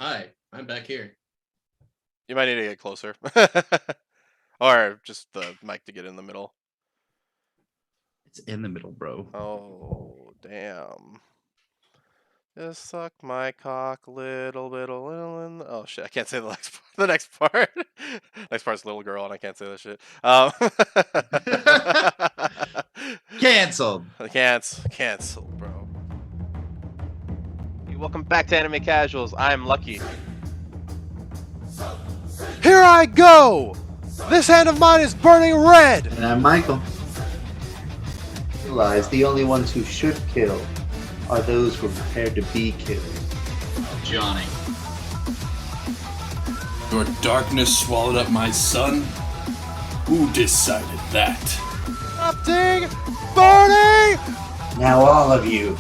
Hi, I'm back here. You might need to get closer. Or just the mic to get in the middle. It's in the middle, bro. Oh, damn. Just suck my cock, little bit, a little. Oh shit! I can't say the next the next part. Next part's little girl, and I can't say that shit. Canceled. Cancel, bro. Hey, welcome back to Anime Casuals. I'm Lucky. Here I go. This hand of mine is burning red. And I'm Michael. Realize the only ones who should kill are those who are prepared to be killed. Johnny. Your darkness swallowed up my son? Who decided that? Erupting, burning. Now all of you,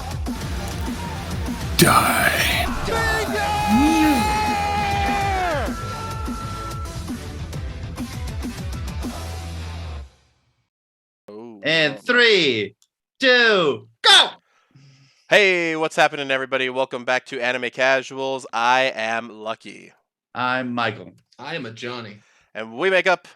Die. And 3, 2, go! Hey, what's happening, everybody? Welcome back to Anime Casuals. I am Lucky. I'm Michael. I am a Johnny. And we make up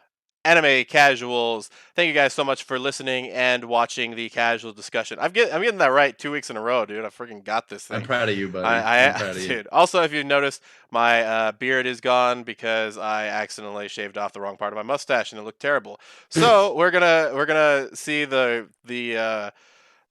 Anime Casuals. Thank you guys so much for listening and watching the casual discussion. I'm getting that right 2 weeks in a row, dude. I freaking got this thing. I'm proud of you, buddy. I'm proud of you. Dude. Also, if you noticed, my beard is gone because I accidentally shaved off the wrong part of my mustache and it looked terrible. So we're gonna see the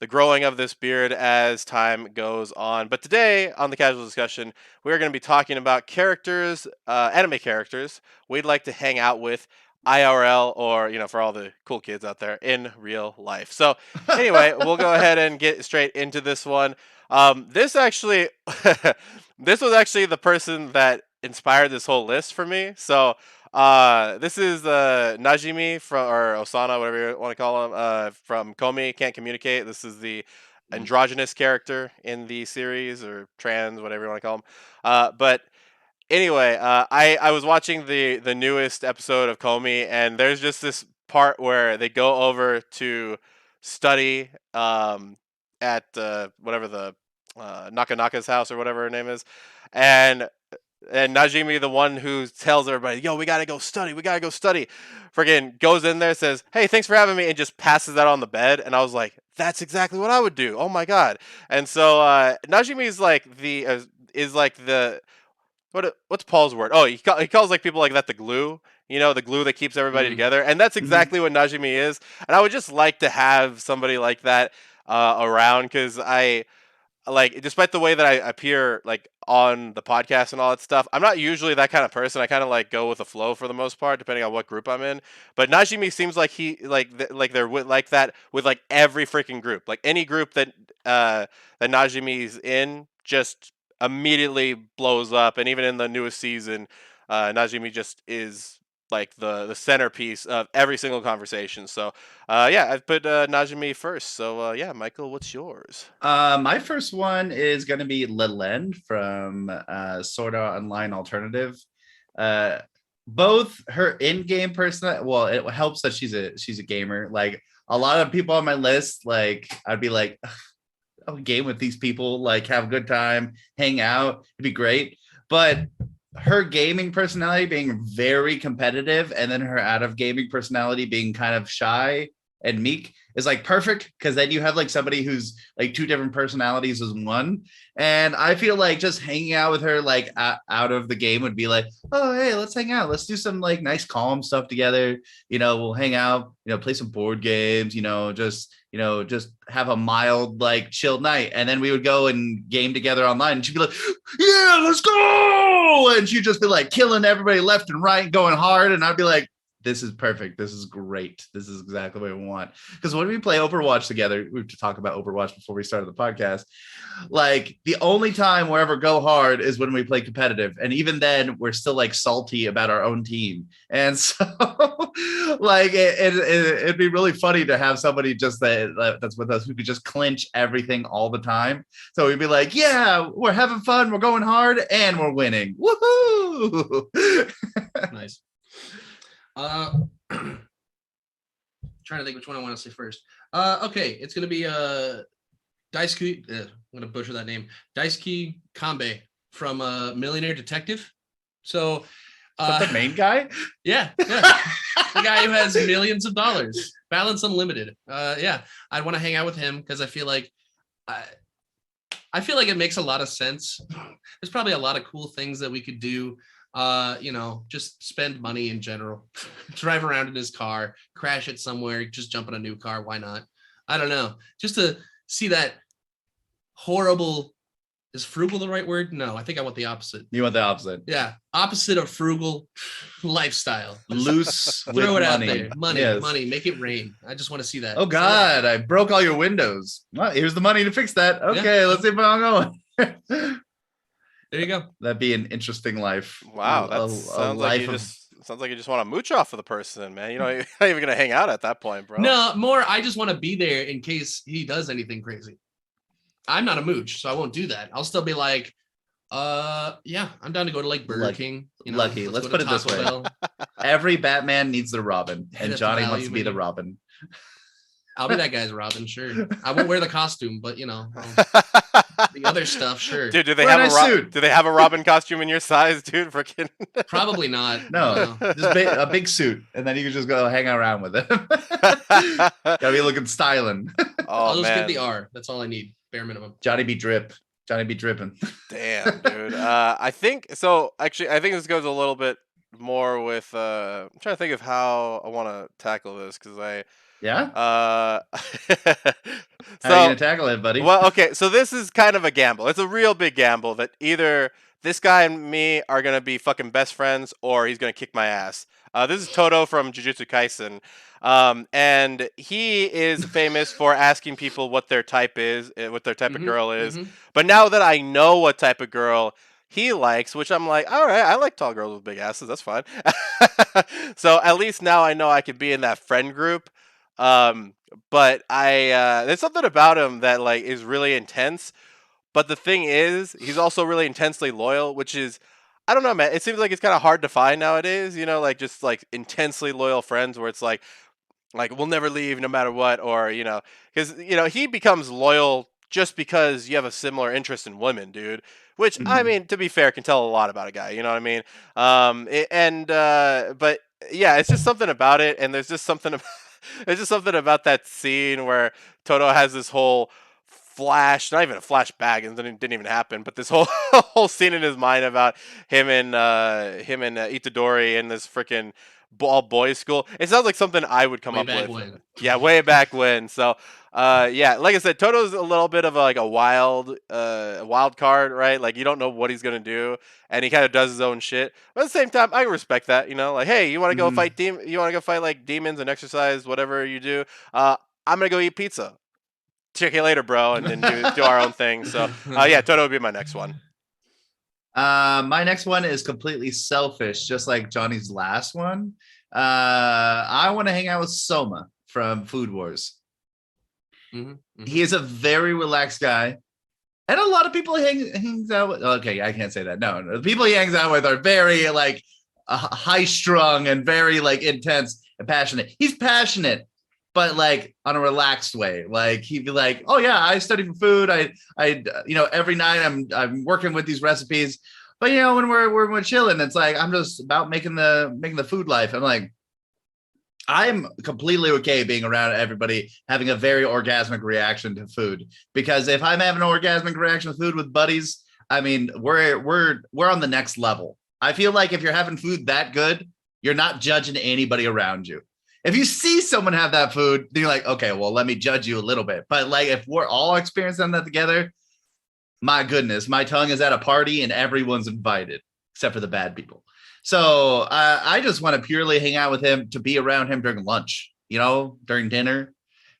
growing of this beard as time goes on. But today on the casual discussion, we're going to be talking about characters, anime characters we'd like to hang out with IRL, or for all the cool kids out there, in real life. So anyway, we'll go ahead and get straight into this one. This actually this was actually the person that inspired this whole list for me. So this is Najimi or Osana, whatever you want to call him, from Komi Can't Communicate. This is the androgynous character in the series, or trans, whatever you want to call him. But anyway, I was watching the newest episode of Komi, and there's just this part where they go over to study at whatever the Nakanaka's house or whatever her name is, and Najimi, the one who tells everybody, "Yo, we gotta go study. We gotta go study," friggin' goes in there, says, "Hey, thanks for having me," and just passes that on the bed. And I was like, "That's exactly what I would do." Oh my god! And so Najimi is like the what's Paul's word? Oh, he calls like people like that the glue. The glue that keeps everybody together, and that's exactly what Najimi is. And I would just like to have somebody like that around, because despite the way that I appear like on the podcast and all that stuff, I'm not usually that kind of person. I kind of like go with the flow for the most part, depending on what group I'm in. But Najimi seems like he like they're like that with like every freaking group. Like any group that Najimi's in, just immediately blows up. And even in the newest season, Najimi just is like the centerpiece of every single conversation. So yeah, I've put Najimi first. So yeah, Michael, what's yours? My first one is going to be Lilen from Sword Art Online Alternative. Both her in-game person, well, it helps that she's a gamer. Like a lot of people on my list, like I'd be like, I'll game with these people, like have a good time, hang out, it'd be great. But her gaming personality being very competitive, and then her out of gaming personality being kind of shy and meek is like perfect, because then you have like somebody who's like two different personalities as one. And I feel like just hanging out with her like out of the game would be like, oh hey, let's hang out, let's do some like nice calm stuff together, we'll hang out, play some board games, just have a mild like chill night. And then we would go and game together online, and she'd be like, yeah, let's go, and she'd just be like killing everybody left and right, going hard. And I'd be like, this is perfect. This is great. This is exactly what we want. Because when we play Overwatch together, we have to talk about Overwatch before we started the podcast. Like the only time we ever go hard is when we play competitive. And even then we're still like salty about our own team. And so like it'd be really funny to have somebody just that's with us who could just clinch everything all the time. So we'd be like, yeah, we're having fun. We're going hard and we're winning. Woohoo! Nice. Trying to think which one I want to say first. Okay, it's gonna be Daisuke. I'm gonna butcher that name. Daisuke Kanbei from Millionaire Detective. So, Is that the main guy? yeah, the guy who has millions of dollars, balance unlimited. Yeah, I'd want to hang out with him because I feel like it makes a lot of sense. There's probably a lot of cool things that we could do. Just spend money in general, drive around in his car, crash it somewhere, just jump in a new car. Why not? I don't know. Just to see that horrible, is frugal the right word? No, I think I want the opposite. You want the opposite. Yeah. Opposite of frugal lifestyle. Loose with Throw it out money. there. Money, Yes. money, make it rain. I just want to see that. Oh God, I broke all your windows. Well, here's the money to fix that. Okay, let's see if I'm going. There you go. That'd be an interesting life. Wow, that A sounds life like you of- just want to mooch off of the person, man. You're not even gonna hang out at that point, bro. No, more I just want to be there in case he does anything crazy. I'm not a mooch, so I won't do that. I'll still be like, yeah, I'm down to go to like Burger King. Lucky. Let's go to put it this Taco way. Bell. Every Batman needs the Robin, Hit and up the Johnny wants value to be the menu. Robin. I'll be that guy's Robin, sure. I won't wear the costume, but the other stuff, sure. Dude, do they Wear a have nice a suit. do they have a Robin costume in your size, dude? Freaking Probably not. No, just a big suit, and then you can just go hang around with it. Gotta be looking styling. I'll Oh just man, get the R. That's all I need, bare minimum. Johnny be drip. Johnny be dripping. damn, dude. I think so. Actually, I think this goes a little bit more with. I'm trying to think of how I want to tackle this because Yeah. uh, How are you gonna tackle it, buddy? well, okay, so this is kind of a gamble. It's a real big gamble that either this guy and me are gonna be fucking best friends, or he's gonna kick my ass. This is Toto from Jiu Jitsu Kaisen, and he is famous for asking people what their type is, what their type of girl is. But now that I know what type of girl he likes, which I'm like, all right, I like tall girls with big asses. That's fine. So at least now I know I could be in that friend group. But there's something about him that like is really intense. But the thing is, he's also really intensely loyal, which is, I don't know, man. It seems like it's kind of hard to find nowadays. Like just like intensely loyal friends where it's like we'll never leave no matter what, or because he becomes loyal just because you have a similar interest in women, dude. Which I mean, to be fair, can tell a lot about a guy. You know what I mean? But yeah, it's just something about it, and there's just something. There's just something about that scene where Toto has this whole flash, not even a flashback, and it didn't even happen, but this whole whole scene in his mind about him and Itadori in this freaking all boys school. It sounds like something I would come Way Oh, up back with. when. Yeah, way back when. So yeah, like I said, Toto's a little bit of a wild card, right? Like you don't know what he's gonna do, and he kind of does his own shit. But at the same time, I respect that. Like, hey, you want to go fight you want to go fight like demons and exercise, whatever you do. I'm gonna go eat pizza. Check you later, bro, and then do our own thing. So yeah, Toto would be my next one. My next one is completely selfish, just like Johnny's last one. I want to hang out with Soma from Food Wars. He is a very relaxed guy, and a lot of people he hangs out with. Okay, I can't say that. No, the people he hangs out with are very like high strung and very like intense and passionate. He's passionate, but like on a relaxed way. Like he'd be like, "Oh yeah, I study for food. I every night I'm working with these recipes." But when we're chilling, it's like I'm just about making the food life. I'm like, I'm completely okay being around everybody having a very orgasmic reaction to food, because if I'm having an orgasmic reaction to food with buddies, I mean, we're on the next level. I feel like if you're having food that good, you're not judging anybody around you. If you see someone have that food, then you're like, okay, well, let me judge you a little bit. But like, if we're all experiencing that together, my goodness, my tongue is at a party and everyone's invited except for the bad people. So I just want to purely hang out with him, to be around him during lunch, during dinner.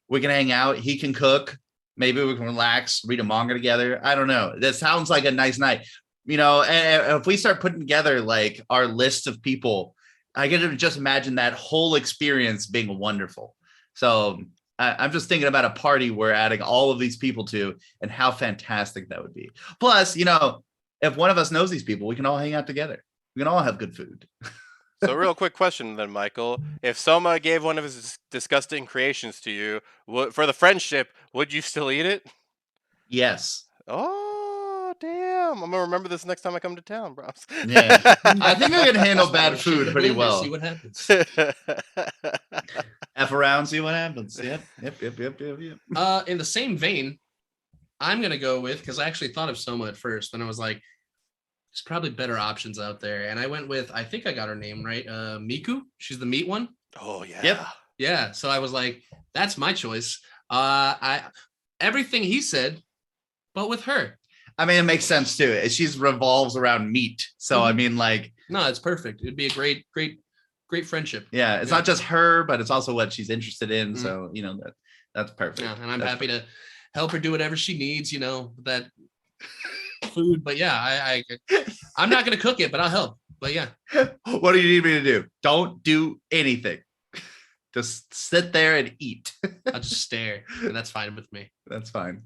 We can hang out. He can cook. Maybe we can relax, read a manga together. I don't know. That sounds like a nice night. And if we start putting together like our list of people, I get to just imagine that whole experience being wonderful. So I'm just thinking about a party we're adding all of these people to, and how fantastic that would be. Plus, if one of us knows these people, we can all hang out together. We can all have good food. So real quick question then, Michael. If Soma gave one of his disgusting creations to you for the friendship, would you still eat it? Yes. Oh, damn. I'm gonna remember this next time I come to town, bro. Yeah. I think I can handle bad food pretty well. See what happens. F around, see what happens. Yep. In the same vein, I'm gonna go with, because I actually thought of Soma at first, and I was like, there's probably better options out there. And I went with, I think I got her name right, Miku. She's the meat one. Oh yeah. Yep. Yeah. So I was like, that's my choice. Everything he said, but with her. I mean, it makes sense too. She's revolves around meat. So I mean, like, no, it's perfect. It'd be a great friendship. Yeah, it's not just her, but it's also what she's interested in. So, you know, that's perfect. Yeah, and I'm happy to help her do whatever she needs, you know, that food. But yeah, I'm not gonna cook it, but I'll help. But yeah. What do you need me to do? Don't do anything. Just sit there and eat. I'll just stare, and that's fine with me. That's fine.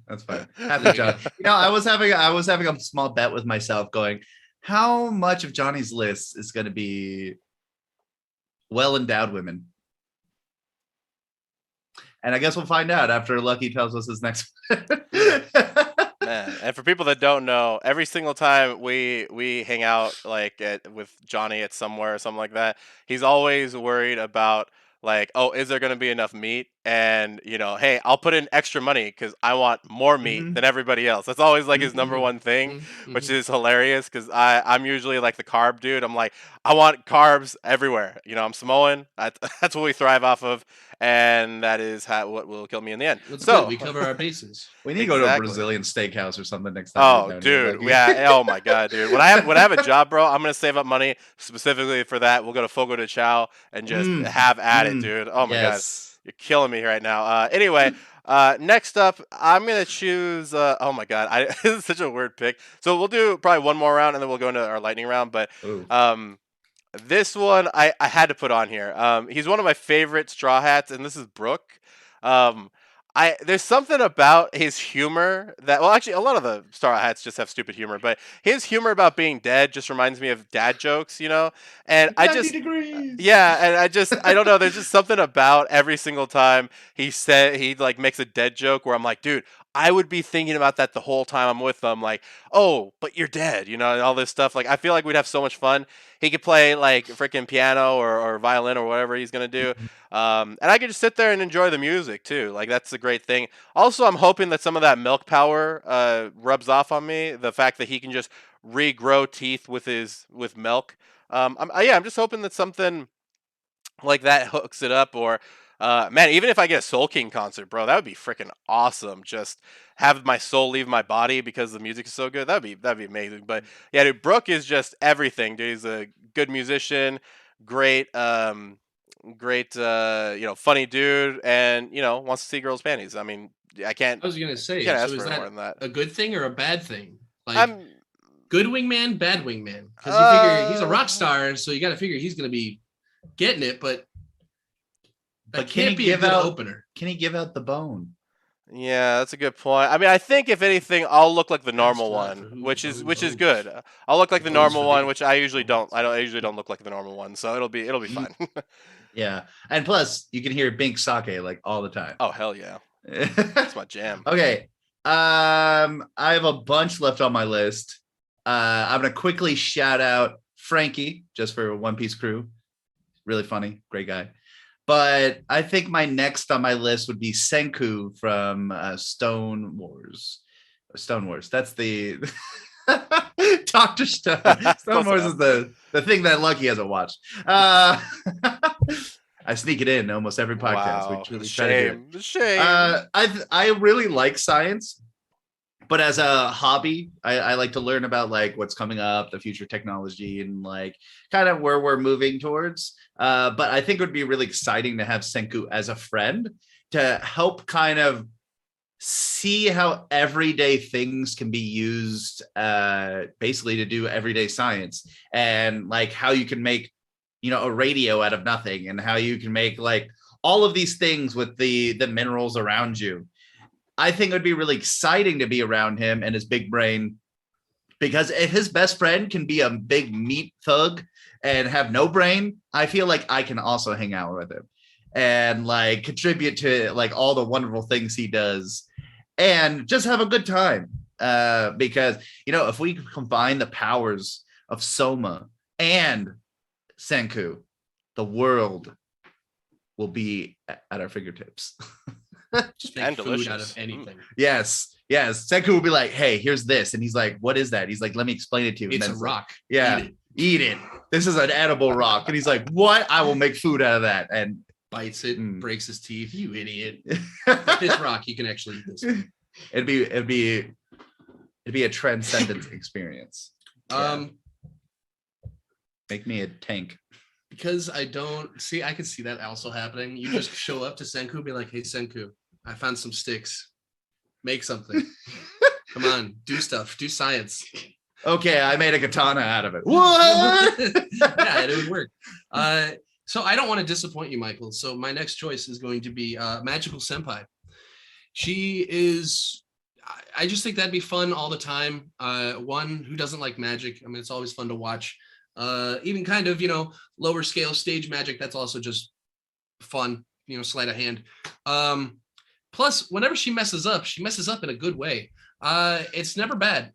Happy John. You know, I was having a small bet with myself going, how much of Johnny's list is gonna be well-endowed women? And I guess we'll find out after Lucky tells us his next Man, and for people that don't know, every single time we hang out like with Johnny at somewhere or something like that, he's always worried about like, oh, is there going to be enough meat? And, you know, hey, I'll put in extra money because I want more meat than everybody else. That's always like his number one thing, which is hilarious because I'm usually like the carb dude. I'm like, I want carbs everywhere. You know, I'm Samoan. That's what we thrive off of. And that is what will kill me in the end. That's so good. We cover our bases. We need to go to a Brazilian steakhouse or something next time. Oh, dude. Yeah. Oh, my God, dude. When I have a job, bro, I'm going to save up money specifically for that. We'll go to Fogo de Chao and just have at it, dude. Oh, my God. You're killing me right now. Anyway, next up, I'm going to choose. Oh, my God. This is such a weird pick. So we'll do probably one more round and then we'll go into our lightning round. But this one I had to put on here. He's one of my favorite Straw Hats, and this is Brooke. There's something about his humor that, well, actually, a lot of the Straw Hats just have stupid humor, but his humor about being dead just reminds me of dad jokes, you know? And I don't know, there's just something about every single time he like makes a dead joke where I'm like, dude, I would be thinking about that the whole time I'm with them, like, oh, but you're dead, you know, and all this stuff. Like, I feel like we'd have so much fun. He could play like freaking piano or violin or whatever he's gonna do, and I could just sit there and enjoy the music too. Like, that's the great thing. Also, I'm hoping that some of that milk power rubs off on me. The fact that he can just regrow teeth with milk. I'm just hoping that something like that hooks it up. Or man, even if I get a Soul King concert, bro, that would be freaking awesome. Just have my soul leave my body because the music is so good. That'd be amazing. But yeah, dude, Brooke is just everything, dude. He's a good musician, great, you know, funny dude, and you know, wants to see girls' panties. I mean, I was gonna say, can't ask so is for that more than that. a good thing or a bad thing? Like, good wingman, bad wingman? Because you figure he's a rock star, so you got to figure he's gonna be getting it, but can't be a good opener. Can he give out the bone? Yeah, that's a good point. I mean, I think if anything, I'll look like the normal one, which is good. I'll look like the normal one, which I usually don't. I usually don't look like the normal one, so it'll be fine. Yeah, and plus you can hear Bink Sake like all the time. Oh hell yeah, that's my jam. Okay, I have a bunch left on my list. I'm gonna quickly shout out Frankie just for One Piece crew. Really funny, great guy. But I think my next on my list would be Senku from Stone Wars. Stone Wars. That's the Dr. Stone. Stone Wars is the thing that Lucky hasn't watched. I sneak it in almost every podcast. Wow. We try to do it. Shame. I really like science, but as a hobby, I like to learn about like what's coming up, the future technology, and like kind of where we're moving towards. But I think it would be really exciting to have Senku as a friend to help kind of see how everyday things can be used basically to do everyday science, and like how you can make, you know, a radio out of nothing, and how you can make like all of these things with the minerals around you. I think it would be really exciting to be around him and his big brain, because if his best friend can be a big meat thug and have no brain, I feel like I can also hang out with him and like contribute to like all the wonderful things he does and just have a good time. because if we combine the powers of Soma and Senku, the world will be at our fingertips. Just make And food delicious. out of anything. Yes. Senku will be like, hey, here's this. And he's like, what is that? He's like, let me explain it to you. And It's a then rock. yeah. Eat it. Eat it. This is an edible rock. And he's like, what? I will make food out of that. And Bites it, Mm. breaks his teeth. You idiot. With this rock, you can actually eat this. it'd be a transcendent experience. Make me a tank. Because I don't see, I could see that also happening. You just show up to Senku and be like, hey, Senku, I found some sticks. Make something. Come on, do stuff, do science. Okay, I made a katana out of it. What? Yeah, it would work. So I don't want to disappoint you, Michael. So my next choice is going to be Magical Senpai. She is, I just think that'd be fun all the time. One who doesn't like magic. I mean, it's always fun to watch. Even kind of, lower scale stage magic. That's also just fun, sleight of hand. Plus, whenever she messes up in a good way. It's never bad.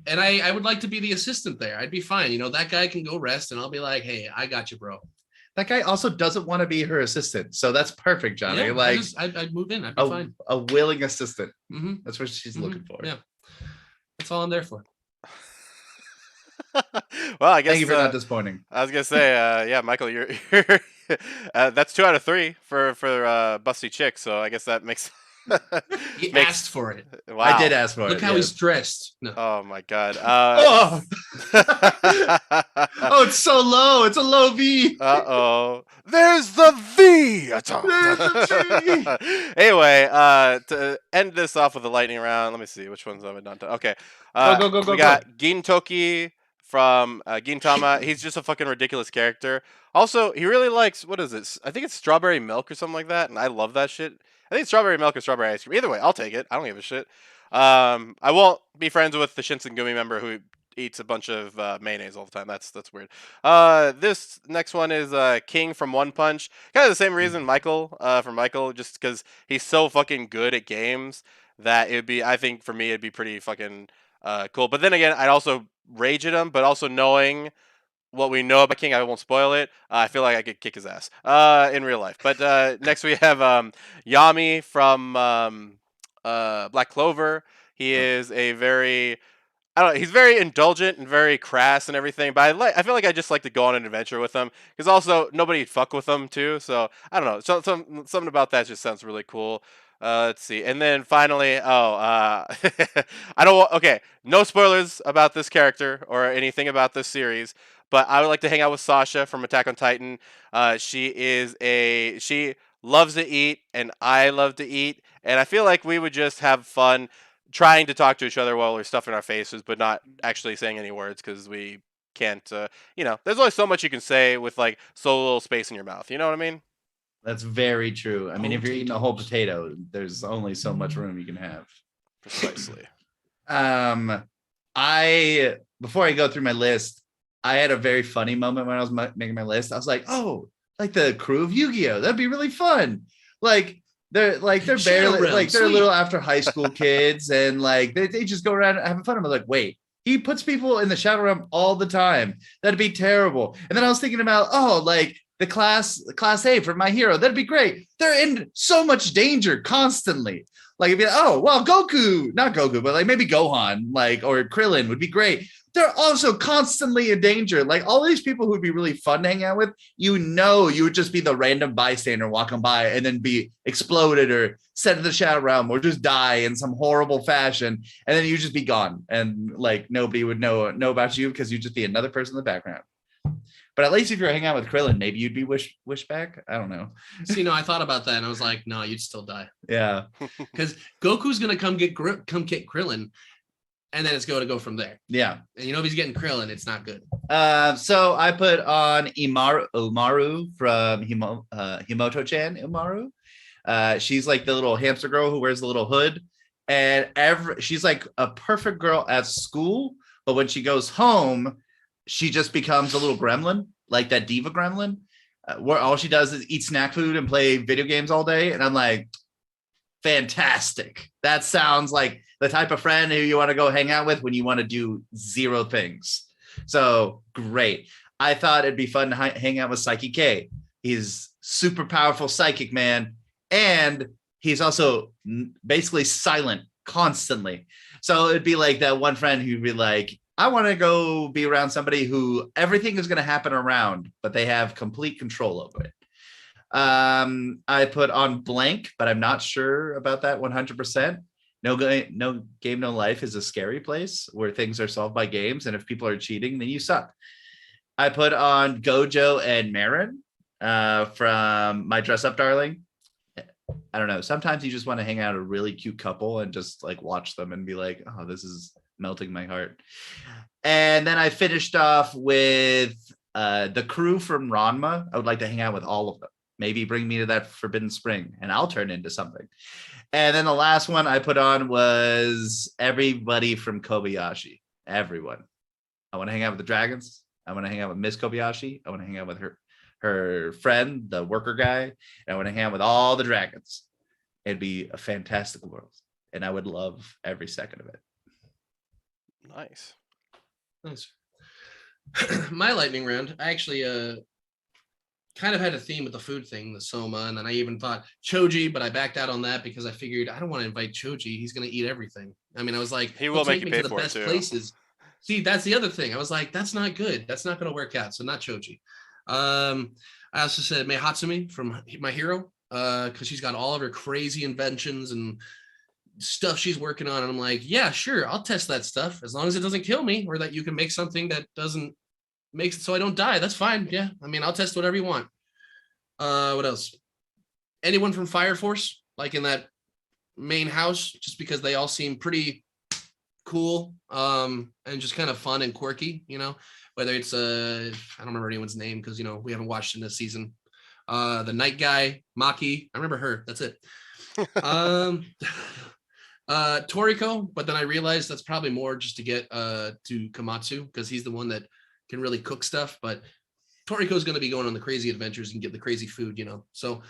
And I would like to be the assistant there. I'd be fine. That guy can go rest and I'll be like, hey, I got you, bro. That guy also doesn't want to be her assistant. So that's perfect, Johnny. Yeah, I'd move in. I'd be fine. A willing assistant. Mm-hmm. That's what she's looking for. Yeah. That's all I'm there for. Well, I guess Thank you for not disappointing. I was gonna say, yeah, Michael, you're that's 2 out of 3 for busty chick. So I guess that makes. He asked for it. Wow. I did ask for it. Look how he's dressed. No. Oh my god. Oh, it's so low. It's a low V. Uh-oh. There's the V. There's the V. Anyway, to end this off with a lightning round, let me see which ones have I done. Okay. Go. We got Gintoki from Gintama. He's just a fucking ridiculous character. Also, he really likes, what is it? I think it's strawberry milk or something like that, and I love that shit. I think it's strawberry milk or strawberry ice cream. Either way, I'll take it. I don't give a shit. I won't be friends with the Shinsengumi member who eats a bunch of mayonnaise all the time. That's weird. This next one is King from One Punch. Kind of the same reason Michael from Michael, just because he's so fucking good at games that I think for me it'd be pretty fucking cool. But then again, I'd also rage at him, but also knowing what we know about King, I won't spoil it. I feel like I could kick his ass in real life. But next we have Yami from Black Clover. He is a very, I don't know, he's very indulgent and very crass and everything. But I feel like I just like to go on an adventure with him because also nobody'd fuck with him too. So I don't know, something about that just sounds really cool. Let's see. And then finally, okay, no spoilers about this character or anything about this series, but I would like to hang out with Sasha from Attack on Titan. She loves to eat and I love to eat. And I feel like we would just have fun trying to talk to each other while we're stuffing our faces, but not actually saying any words because we can't, there's only so much you can say with like so little space in your mouth. You know what I mean? That's very true. I mean, if you're eating a whole potato, there's only so much room you can have. Precisely. Before I go through my list, I had a very funny moment when I was making my list. I was like, oh, like the crew of Yugioh. That'd be really fun. They're barely they're little after high school kids, and like they just go around having fun. I'm like, wait, he puts people in the shadow realm all the time. That'd be terrible. And then I was thinking about, the class A for My Hero. That'd be great. They're in so much danger constantly. Like, it'd be like, oh, well, not Goku, but like maybe Gohan, or Krillin would be great. They're also constantly in danger. Like all these people who'd be really fun to hang out with, you would just be the random bystander walking by and then be exploded or sent to the shadow realm or just die in some horrible fashion. And then you just be gone. And like nobody would know about you because you'd just be another person in the background. But at least if you're hanging out with Krillin, maybe you'd be wish back. I don't know. See, I thought about that and I was like, no, you'd still die. Yeah. Because Goku's gonna come get Krillin, and then it's going to go from there. Yeah. And if he's getting Krillin, it's not good. So I put on Umaru from Himoto-chan Umaru. She's like the little hamster girl who wears the little hood. And she's like a perfect girl at school, but when she goes home, she just becomes a little gremlin, like that diva gremlin, where all she does is eat snack food and play video games all day. And I'm like, fantastic. That sounds like the type of friend who you want to go hang out with when you want to do 0 things. So great. I thought it'd be fun to hang out with Psyche K. He's super powerful psychic man, and he's also basically silent constantly. So it'd be like that one friend who'd be like, I want to go be around somebody who everything is going to happen around, but they have complete control over it. I put on blank, but I'm not sure about that 100%. No game, no life is a scary place where things are solved by games. And if people are cheating, then you suck. I put on Gojo and Marin from My Dress Up Darling. I don't know. Sometimes you just want to hang out a really cute couple and just like watch them and be like, oh, this is melting my heart. And then I finished off with the crew from Ranma. I would like to hang out with all of them. Maybe bring me to that Forbidden Spring and I'll turn into something. And then the last one I put on was everybody from Kobayashi. Everyone. I want to hang out with the dragons. I want to hang out with Miss Kobayashi. I want to hang out with her friend, the worker guy. And I want to hang out with all the dragons. It'd be a fantastic world. And I would love every second of it. Nice. My lightning round, I actually kind of had a theme with the food thing, the soma, and then I even thought Choji, but I backed out on that because I figured I don't want to invite Choji. He's going to eat everything. I mean, I was like, he will make you pay to the for best it too. places. See, that's the other thing. I was like, that's not good. That's not going to work out. So not Choji. I also said Mei Hatsumi from My Hero, because she's got all of her crazy inventions and stuff she's working on. And I'm like, yeah, sure, I'll test that stuff as long as it doesn't kill me, or that you can make something that doesn't make it so I don't die. That's fine. Yeah, I mean, I'll test whatever you want. What else? Anyone from Fire Force, like in that main house, just because they all seem pretty cool, and just kind of fun and quirky, you know, whether it's I don't remember anyone's name because, you know, we haven't watched in this season. The night guy, Maki, I remember her. That's it. Toriko, but then I realized that's probably more just to get to Komatsu because he's the one that can really cook stuff. But Toriko's going to be going on the crazy adventures and get the crazy food, you know. So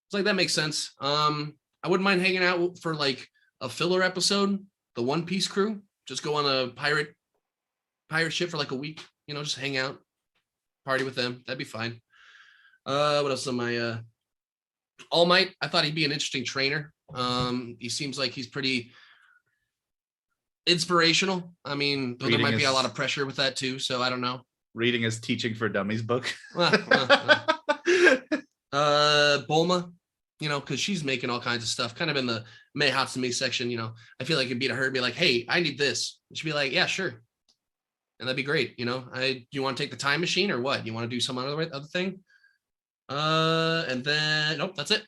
it's like that makes sense. I wouldn't mind hanging out for like a filler episode, the One Piece crew. Just go on a pirate ship for like a week, you know, just hang out, party with them. That'd be fine. What else am I? All Might. I thought he'd be an interesting trainer. He seems like he's pretty inspirational. I mean, though there might be a lot of pressure with that too. So I don't know. Reading his Teaching for Dummies book. Bulma, you know, because she's making all kinds of stuff, kind of in the Mei Hatsumi section, you know. I feel like it'd be to her and be like, hey, I need this. And she'd be like, yeah, sure. And that'd be great, you know. You want to take the time machine or what? You want to do some other thing? And then nope, that's it.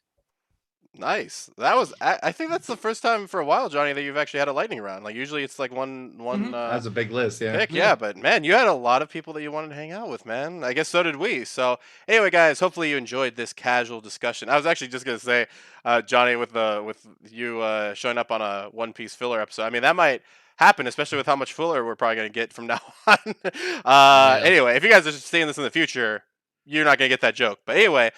Nice. That was. I think that's the first time for a while, Johnny, that you've actually had a lightning round. Like usually it's like one. That's a big list, yeah. Pick, yeah. But man, you had a lot of people that you wanted to hang out with, man. I guess so did we. So anyway, guys, hopefully you enjoyed this casual discussion. I was actually just gonna say, Johnny, with you showing up on a One Piece filler episode. I mean, that might happen, especially with how much filler we're probably gonna get from now on. Anyway, if you guys are seeing this in the future, you're not going to get that joke. But anyway,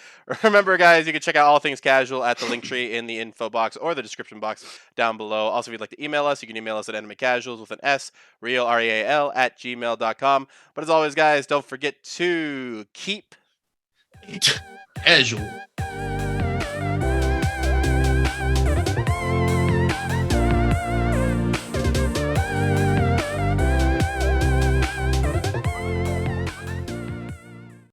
remember, guys, you can check out All Things Casual at the link tree in the info box or the description box down below. Also, if you'd like to email us, you can email us at animecasuals with an S, real, REAL, @gmail.com. But as always, guys, don't forget to keep casual.